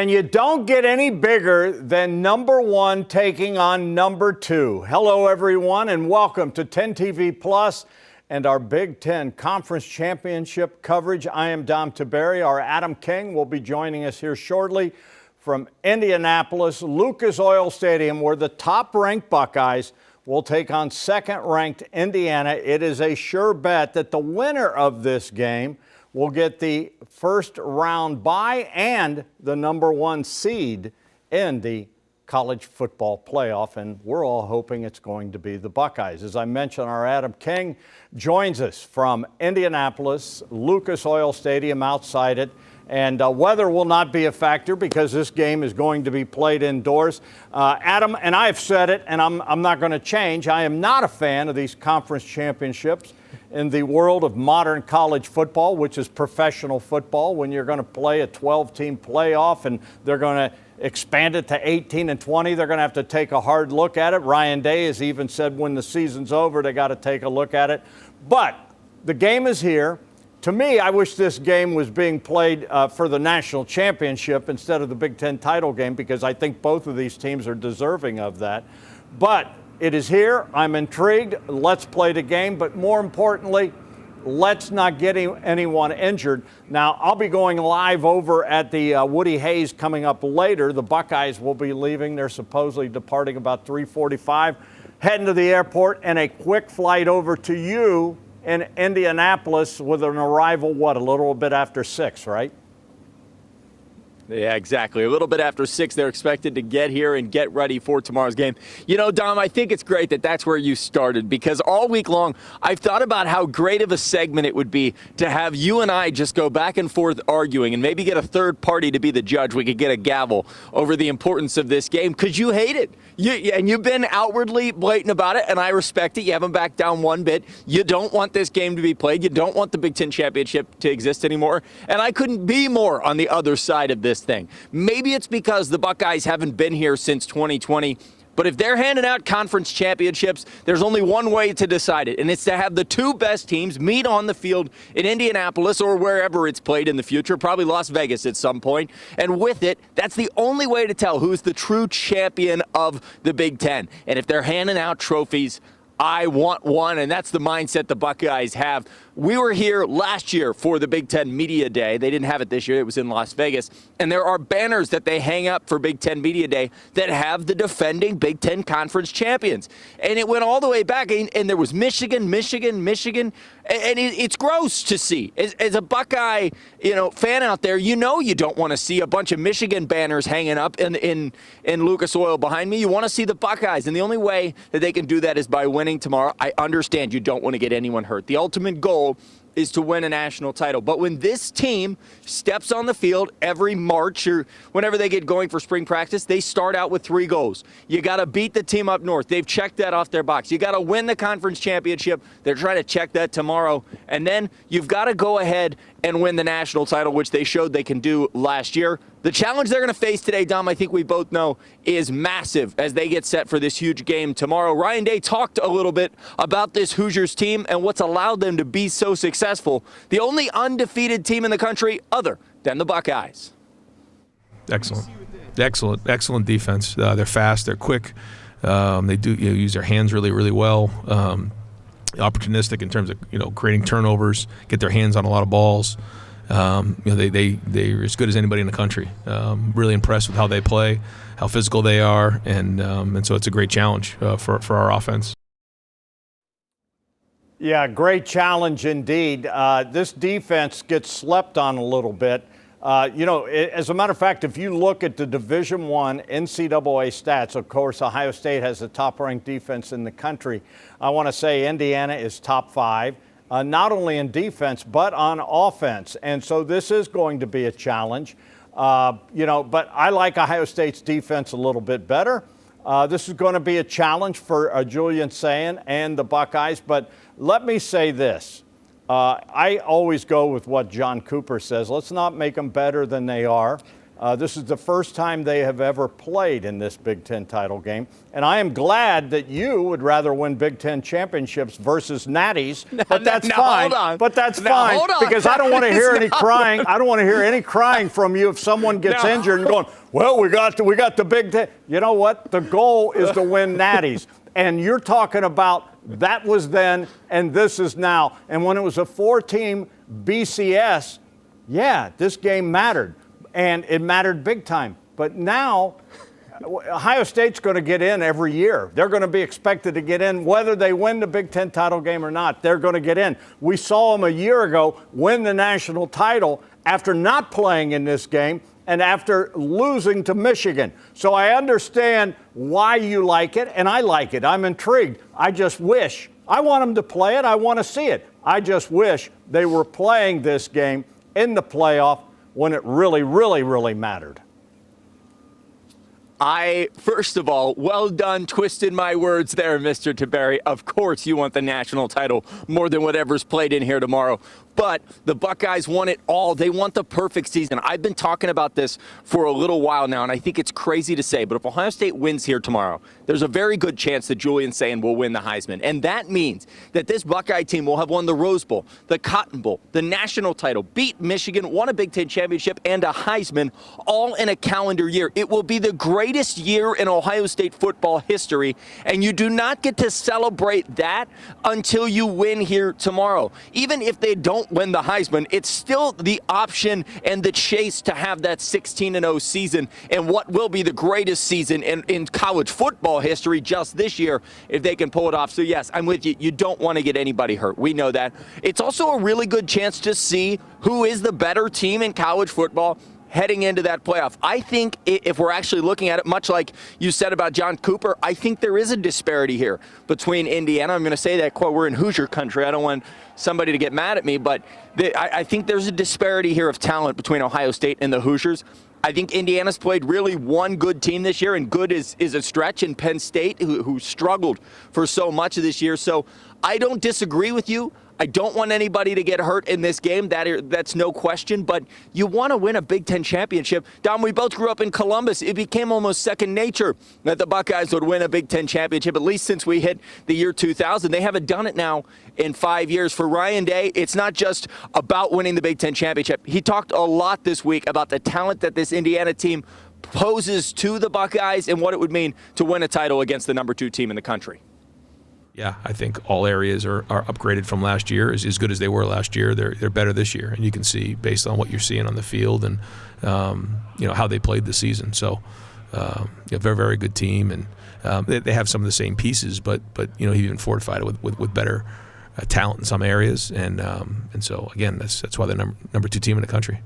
And you don't get any bigger than number one taking on number two. Hello, everyone, and welcome to 10 TV Plus and our Big Ten Conference Championship coverage. I am Dom Tiberi. Our Adam King will be joining us here shortly from Indianapolis, Lucas Oil Stadium, where the top-ranked Buckeyes will take on second-ranked Indiana. It is a sure bet that the winner of this game will get the first round bye and the number one seed in the college football playoff, and we're all hoping it's going to be the Buckeyes. As I mentioned, our Adam King joins us from Indianapolis, Lucas Oil Stadium outside it, and weather will not be a factor because this game is going to be played indoors. Adam, and I've said it, and I'm not going to change, I am not a fan of these conference championships in the world of modern college football, which is professional football, when you're going to play a 12-team playoff and they're going to expand it to 18 and 20. They're going to have to take a hard look at it. Ryan Day has even said when the season's over, they got to take a look at it. But the game is here. To me, I wish this game was being played for the national championship instead of the Big Ten title game, because I think both of these teams are deserving of that. But it is here. I'm intrigued. Let's play the game. But more importantly, let's not get anyone injured. Now, I'll be going live over at the Woody Hayes coming up later. The Buckeyes will be leaving. They're supposedly departing about 3:45, heading to the airport, and a quick flight over to you in Indianapolis with an arrival, a little bit after 6, right? Yeah, exactly. A little bit after 6, they're expected to get here and get ready for tomorrow's game. You know, Dom, I think it's great that that's where you started, because all week long I've thought about how great of a segment it would be to have you and I just go back and forth arguing and maybe get a third party to be the judge. We could get a gavel over the importance of this game, because you hate it. And you've been outwardly blatant about it, and I respect it. You haven't backed down one bit. You don't want this game to be played. You don't want the Big Ten Championship to exist anymore. And I couldn't be more on the other side of this thing. Maybe it's because the Buckeyes haven't been here since 2020. But if they're handing out conference championships, there's only one way to decide it, and it's to have the two best teams meet on the field in Indianapolis or wherever it's played in the future, probably Las Vegas at some point. And with it, that's the only way to tell who's the true champion of the Big Ten. And if they're handing out trophies, I want one, and that's the mindset the Buckeyes have. We were here last year for the Big Ten Media Day. They didn't have it this year. It was in Las Vegas. And there are banners that they hang up for Big Ten Media Day that have the defending Big Ten Conference champions. And it went all the way back, and there was Michigan. And it's gross to see. As a Buckeye, fan out there, you don't want to see a bunch of Michigan banners hanging up in Lucas Oil behind me. You want to see the Buckeyes, and the only way that they can do that is by winning tomorrow. I understand you don't want to get anyone hurt. The ultimate goal is to win a national title. But when this team steps on the field every March or whenever they get going for spring practice, they start out with 3 goals. You got to beat the team up north. They've checked that off their box. You got to win the conference championship. They're trying to check that tomorrow. And then you've got to go ahead and win the national title, which they showed they can do last year. The challenge they're going to face today, Dom, I think we both know, is massive as they get set for this huge game tomorrow. Ryan Day talked a little bit about this Hoosiers team and what's allowed them to be so successful. The only undefeated team in the country other than the Buckeyes. Excellent defense. They're fast, they're quick. They do use their hands really, really well. Opportunistic in terms of creating turnovers, get their hands on a lot of balls. They're as good as anybody in the country. Really impressed with how they play, how physical they are, and so it's a great challenge for our offense. Yeah, great challenge indeed. This defense gets slept on a little bit. As a matter of fact, if you look at the Division I NCAA stats, of course, Ohio State has the top-ranked defense in the country. I want to say Indiana is top 5. Not only in defense, but on offense. And so this is going to be a challenge. But I like Ohio State's defense a little bit better. This is going to be a challenge for Julian Sayin and the Buckeyes. But let me say this. I always go with what John Cooper says. Let's not make them better than they are. This is the first time they have ever played in this Big Ten title game. And I am glad that you would rather win Big Ten championships versus natties, but that's fine. Hold on. But that's Now, fine hold on. because I don't want to hear any crying. I don't want to hear any crying from you if someone gets injured and going, well, we got the Big Ten. You know what? The goal is to win natties. And you're talking about that was then and this is now. And when it was a 4-team BCS, yeah, this game mattered. And it mattered big time. But now, Ohio State's going to get in every year. They're going to be expected to get in whether they win the Big Ten title game or not. They're going to get in. We saw them a year ago win the national title after not playing in this game and after losing to Michigan. So I understand why you like it, and I like it. I'm intrigued. I just wish. I want them to play it. I want to see it. I just wish they were playing this game in the playoff when it really, really, really mattered. First of all, well done, twisted my words there, Mr. Tiberi. Of course you want the national title more than whatever's played in here tomorrow. But the Buckeyes want it all. They want the perfect season. I've been talking about this for a little while now, and I think it's crazy to say, but if Ohio State wins here tomorrow, there's a very good chance that Julian Sayin will win the Heisman. And that means that this Buckeye team will have won the Rose Bowl, the Cotton Bowl, the national title, beat Michigan, won a Big Ten championship, and a Heisman all in a calendar year. It will be the greatest year in Ohio State football history, and you do not get to celebrate that until you win here tomorrow. Even if they don't win the Heisman, it's still the option and the chase to have that 16-0 season and what will be the greatest season in college football history just this year if they can pull it off. So yes, I'm with you. You don't want to get anybody hurt. We know that. It's also a really good chance to see who is the better team in college football heading into that playoff. I think if we're actually looking at it, much like you said about John Cooper, I think there is a disparity here between Indiana. I'm going to say that quote, we're in Hoosier country. I don't want somebody to get mad at me, but I think there's a disparity here of talent between Ohio State and the Hoosiers. I think Indiana's played really one good team this year, and good is a stretch, in Penn State, who struggled for so much of this year. So I don't disagree with you. I don't want anybody to get hurt in this game. That's no question. But you want to win a Big Ten championship. Dom, we both grew up in Columbus. It became almost second nature that the Buckeyes would win a Big Ten championship, at least since we hit the year 2000. They haven't done it now in 5 years. For Ryan Day, it's not just about winning the Big Ten championship. He talked a lot this week about the talent that this Indiana team poses to the Buckeyes and what it would mean to win a title against the number 2 team in the country. Yeah, I think all areas are upgraded from last year. As good as they were last year, they're better this year, and you can see based on what you're seeing on the field and how they played the season. So, very, very good team, and they have some of the same pieces, but he even fortified it with better talent in some areas, and so again, that's why they're number 2 team in the country.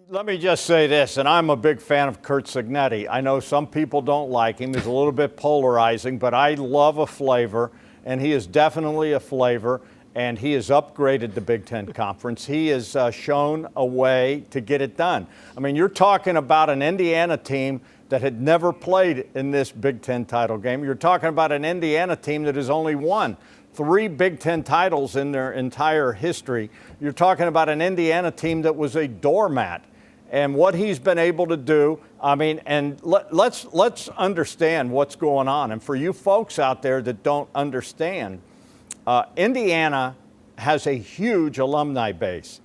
Let me just say this, and I'm a big fan of Curt Cignetti. I know some people don't like him. He's a little bit polarizing, but I love a flavor, and he is definitely a flavor, and he has upgraded the Big Ten Conference. He has shown a way to get it done. I mean, you're talking about an Indiana team that had never played in this Big Ten title game. You're talking about an Indiana team that has only won 3 Big Ten titles in their entire history. You're talking about an Indiana team that was a doormat. And what he's been able to do, I mean, and let's understand what's going on. And for you folks out there that don't understand, Indiana has a huge alumni base.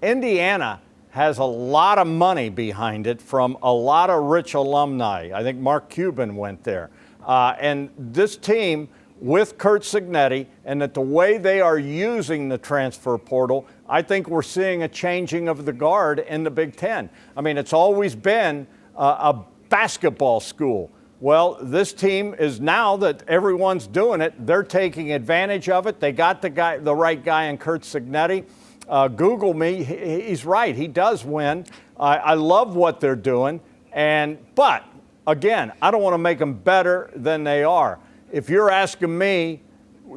Indiana has a lot of money behind it from a lot of rich alumni. I think Mark Cuban went there. And this team, with Curt Cignetti, and that the way they are using the transfer portal, I think we're seeing a changing of the guard in the Big Ten. I mean, it's always been a basketball school. Well, this team is, now that everyone's doing it, they're taking advantage of it. They got the right guy in Curt Cignetti. Google me, he's right. He does win. I love what they're doing. But again, I don't want to make them better than they are. If you're asking me,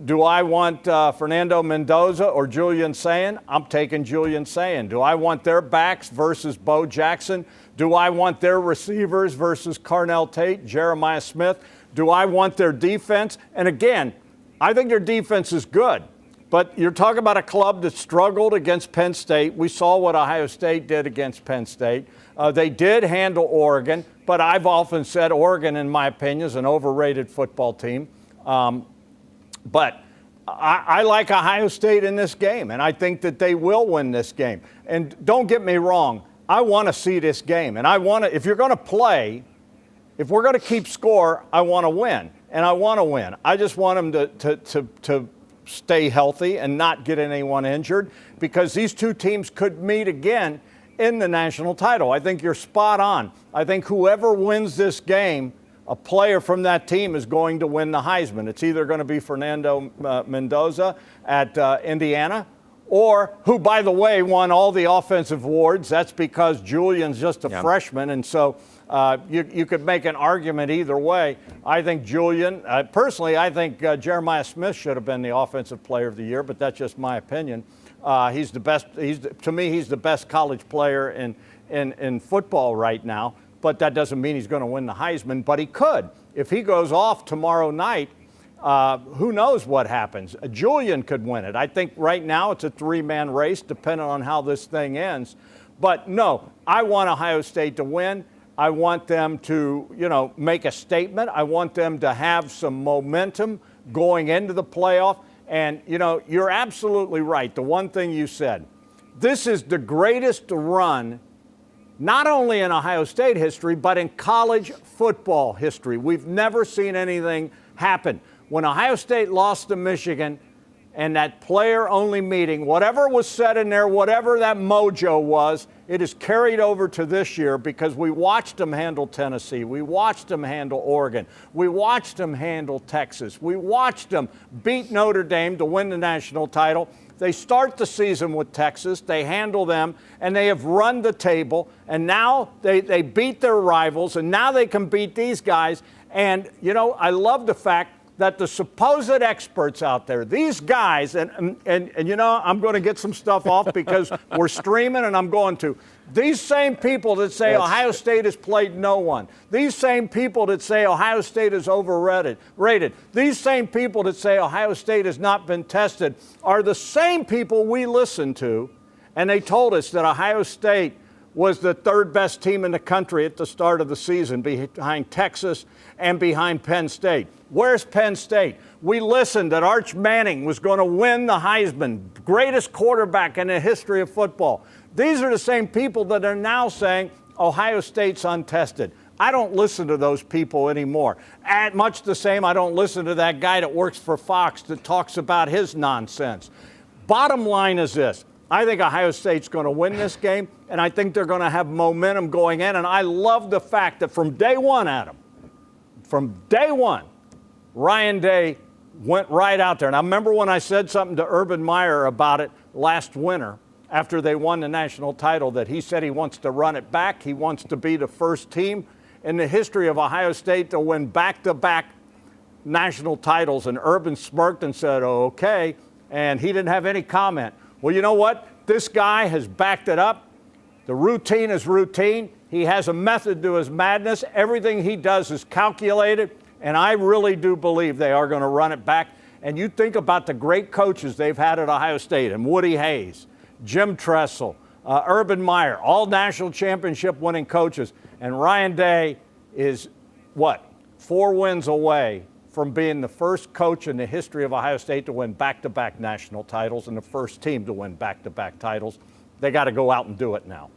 do I want Fernando Mendoza or Julian Sayin? I'm taking Julian Sayin. Do I want their backs versus Bo Jackson? Do I want their receivers versus Carnell Tate, Jeremiah Smith? Do I want their defense? And again, I think their defense is good. But you're talking about a club that struggled against Penn State. We saw what Ohio State did against Penn State. They did handle Oregon, but I've often said Oregon, in my opinion, is an overrated football team. But I like Ohio State in this game, and I think that they will win this game. And don't get me wrong, I want to see this game. And I want to, if you're going to play, if we're going to keep score, I want to win. And I want to win. I just want them to stay healthy and not get anyone injured, because these two teams could meet again in the national title. I think you're spot on. I think whoever wins this game, a player from that team is going to win the Heisman. It's either going to be Fernando Mendoza at Indiana, or who, by the way, won all the offensive awards. That's because Julian's just a freshman, and so you could make an argument either way. I think Julian, personally, I think Jeremiah Smith should have been the Offensive Player of the Year, but that's just my opinion. He's the best. To me, he's the best college player in football right now. But that doesn't mean he's going to win the Heisman. But he could. If he goes off tomorrow night, who knows what happens? Julian could win it. I think right now it's a three-man race, depending on how this thing ends. But no, I want Ohio State to win. I want them to, make a statement. I want them to have some momentum going into the playoff. And, you're absolutely right. The one thing you said, this is the greatest run not only in Ohio State history, but in college football history. We've never seen anything happen. When Ohio State lost to Michigan and that player-only meeting, whatever was said in there, whatever that mojo was, it is carried over to this year, because we watched them handle Tennessee. We watched them handle Oregon. We watched them handle Texas. We watched them beat Notre Dame to win the national title. They start the season with Texas, they handle them, and they have run the table, and now they beat their rivals, and now they can beat these guys. And, I love the fact that the supposed experts out there, these guys, and I'm going to get some stuff off because we're streaming, and I'm going to. These same people that say Ohio State has played no one, these same people that say Ohio State is overrated, these same people that say Ohio State has not been tested are the same people we listen to, and they told us that Ohio State was the third best team in the country at the start of the season, behind Texas and behind Penn State. Where's Penn State? We listened that Arch Manning was going to win the Heisman, greatest quarterback in the history of football. These are the same people that are now saying Ohio State's untested. I don't listen to those people anymore. And much the same, I don't listen to that guy that works for Fox that talks about his nonsense. Bottom line is this. I think Ohio State's going to win this game, and I think they're going to have momentum going in. And I love the fact that from day one, Adam, from day one, Ryan Day went right out there. And I remember when I said something to Urban Meyer about it last winter after they won the national title, that he said he wants to run it back. He wants to be the first team in the history of Ohio State to win back-to-back national titles. And Urban smirked and said, okay, and he didn't have any comment. Well, you know what? This guy has backed it up. The routine is routine. He has a method to his madness. Everything he does is calculated, and I really do believe they are going to run it back. And you think about the great coaches they've had at Ohio State, and Woody Hayes, Jim Tressel, Urban Meyer, all national championship winning coaches. And Ryan Day is, 4 wins away from being the first coach in the history of Ohio State to win back-to-back national titles and the first team to win back-to-back titles. They got to go out and do it now.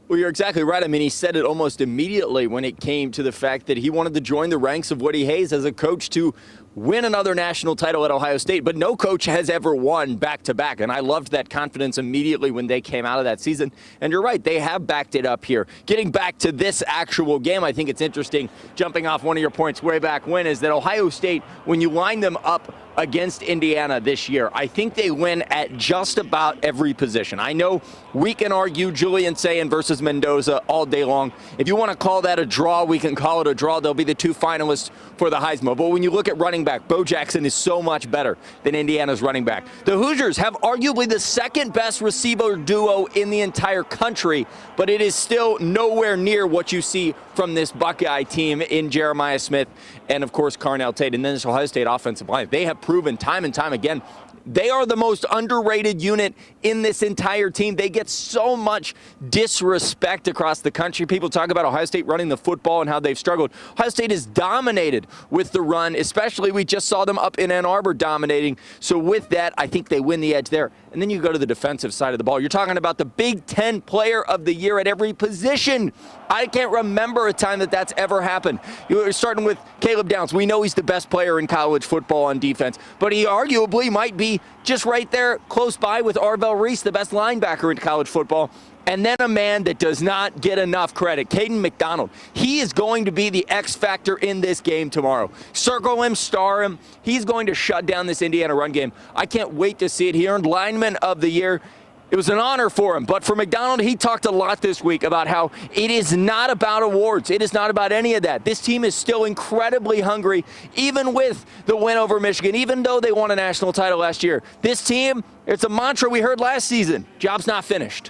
Well, you're exactly right. I mean, he said it almost immediately when it came to the fact that he wanted to join the ranks of Woody Hayes as a coach to win another national title at Ohio State, but no coach has ever won back-to-back, and I loved that confidence immediately when they came out of that season. And you're right, they have backed it up here. Getting back to this actual game, I think it's interesting, jumping off one of your points way back when, is that Ohio State, when you line them up against Indiana this year, I think they win at just about every position. I know we can argue Julian Sayin versus Mendoza all day long. If you want to call that a draw, we can call it a draw. They'll be the two finalists for the Heisman. But when you look at running back, Bo Jackson is so much better than Indiana's running back. The Hoosiers have arguably the second best receiver duo in the entire country, but it is still nowhere near what you see from this Buckeye team in Jeremiah Smith and, of course, Carnell Tate. And then this Ohio State offensive line. They have proven time and time again They are the most underrated unit in this entire team. They get so much disrespect across the country. People talk about Ohio State running the football and how they've struggled. Ohio State is dominated with the run, especially we just saw them up in Ann Arbor dominating. So with that, I think they win the edge there. And then you go to the defensive side of the ball. You're talking about the Big Ten Player of the Year at every position. I can't remember a time that that's ever happened. You're starting with Caleb Downs. We know he's the best player in college football on defense, but he arguably might be just right there close by with Arvell Reese, the best linebacker in college football. And then a man that does not get enough credit, Caden McDonald. He is going to be the X factor in this game tomorrow. Circle him, star him. He's going to shut down this Indiana run game. I can't wait to see it. He earned Lineman of the Year. It was an honor for him. But for McDonald, he talked a lot this week about how it is not about awards. It is not about any of that. This team is still incredibly hungry, even with the win over Michigan, even though they won a national title last year. This team, it's a mantra we heard last season. Job's not finished.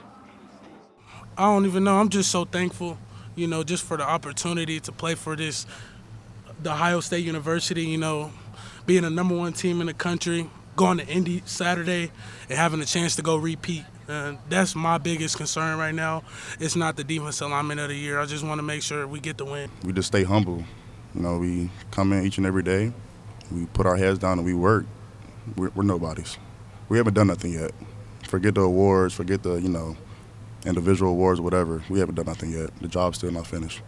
I don't even know. I'm just so thankful, just for the opportunity to play for the Ohio State University, being the number one team in the country, going to Indy Saturday and having a chance to go repeat. That's my biggest concern right now. It's not the defensive lineman of the year. I just want to make sure we get the win. We just stay humble. We come in each and every day. We put our heads down and we work. We're nobodies. We haven't done nothing yet. Forget the awards, forget the, individual awards, whatever. We haven't done nothing yet. The job's still not finished.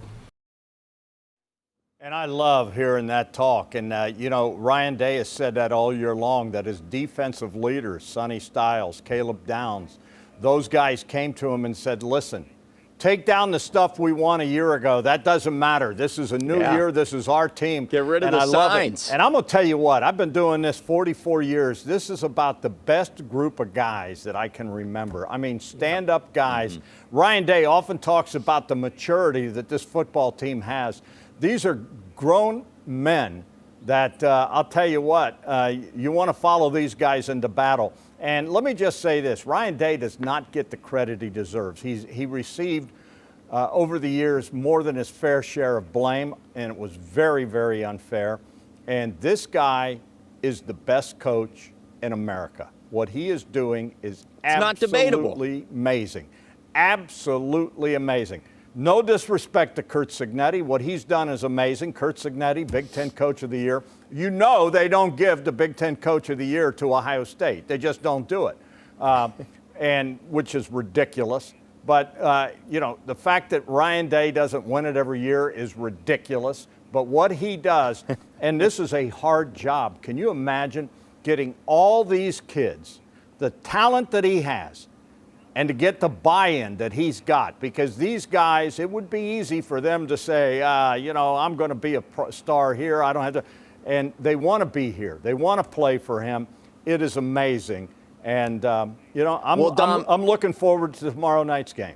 And I love hearing that talk. And, Ryan Day has said that all year long, that his defensive leaders, Sonny Styles, Caleb Downs, those guys came to him and said, listen, take down the stuff we won a year ago. That doesn't matter. This is a new year. This is our team. Get rid of and the I love signs. it. And I'm going to tell you what, I've been doing this 44 years. This is about the best group of guys that I can remember. I mean, stand-up guys. Mm-hmm. Ryan Day often talks about the maturity that this football team has. These are grown men that I'll tell you what, you want to follow these guys into battle. And let me just say this, Ryan Day does not get the credit he deserves. He received over the years more than his fair share of blame, and it was very, very unfair. And this guy is the best coach in America. What he is doing is absolutely amazing. Absolutely amazing. No disrespect to Curt Cignetti. What he's done is amazing. Curt Cignetti, Big Ten Coach of the Year. You know they don't give the Big Ten Coach of the Year to Ohio State. They just don't do it, and which is ridiculous. But, the fact that Ryan Day doesn't win it every year is ridiculous. But what he does, and this is a hard job. Can you imagine getting all these kids, the talent that he has, and to get the buy-in that he's got? Because these guys, it would be easy for them to say, I'm going to be a star here. I don't have to. And they want to be here. They want to play for him. It is amazing. And, I'm looking forward to tomorrow night's game.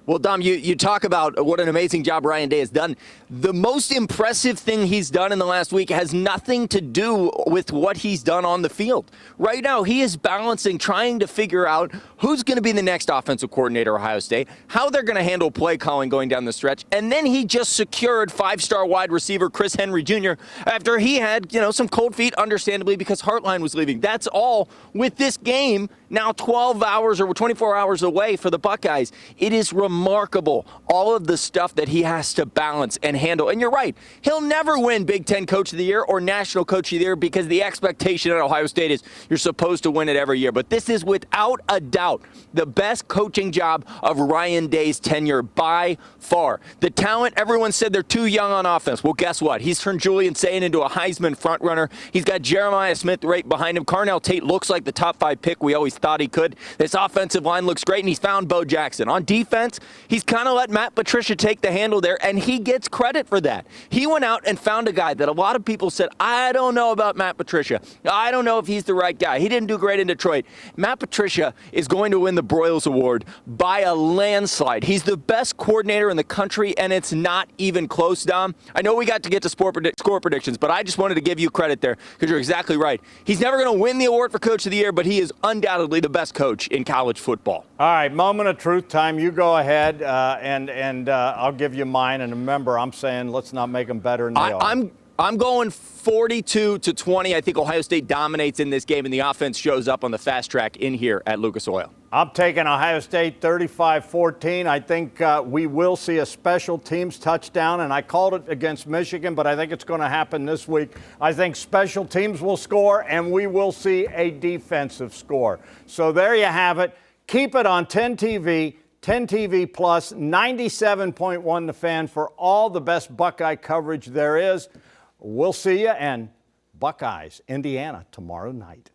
Well, Dom, you talk about what an amazing job Ryan Day has done. The most impressive thing he's done in the last week has nothing to do with what he's done on the field. Right now, he is balancing, trying to figure out who's going to be the next offensive coordinator at Ohio State, how they're going to handle play calling going down the stretch, and then he just secured five-star wide receiver Chris Henry Jr. after he had, some cold feet, understandably, because Hartline was leaving. That's all with this game now 12 hours or 24 hours away for the Buckeyes. It is remarkable, all of the stuff that he has to balance and handle. And you're right, he'll never win Big Ten Coach of the Year or National Coach of the Year because the expectation at Ohio State is you're supposed to win it every year. But this is without a doubt the best coaching job of Ryan Day's tenure by far. The talent, everyone said they're too young on offense. Well, guess what? He's turned Julian Sayin into a Heisman frontrunner. He's got Jeremiah Smith right behind him. Carnell Tate looks like the top 5 pick we always thought he could. This offensive line looks great, and he's found Bo Jackson. On defense, he's kind of let Matt Patricia take the handle there, and he gets credit for that. He went out and found a guy that a lot of people said, I don't know about Matt Patricia. I don't know if he's the right guy. He didn't do great in Detroit. Matt Patricia is going to win the Broyles Award by a landslide. He's the best coordinator in the country, and it's not even close, Dom. I know we got to get to score predictions, but I just wanted to give you credit there because you're exactly right. He's never going to win the award for Coach of the Year, but he is undoubtedly the best coach in college football. All right, moment of truth time. You go ahead, and I'll give you mine. And remember, I'm saying let's not make them better than they are. I'm going 42-20. I think Ohio State dominates in this game, and the offense shows up on the fast track in here at Lucas Oil. I'm taking Ohio State 35-14. I think we will see a special teams touchdown, and I called it against Michigan, but I think it's going to happen this week. I think special teams will score, and we will see a defensive score. So there you have it. Keep it on 10 TV. 10 TV Plus, 97.1 The Fan for all the best Buckeye coverage there is. We'll see you, and Buckeyes, Indiana, tomorrow night.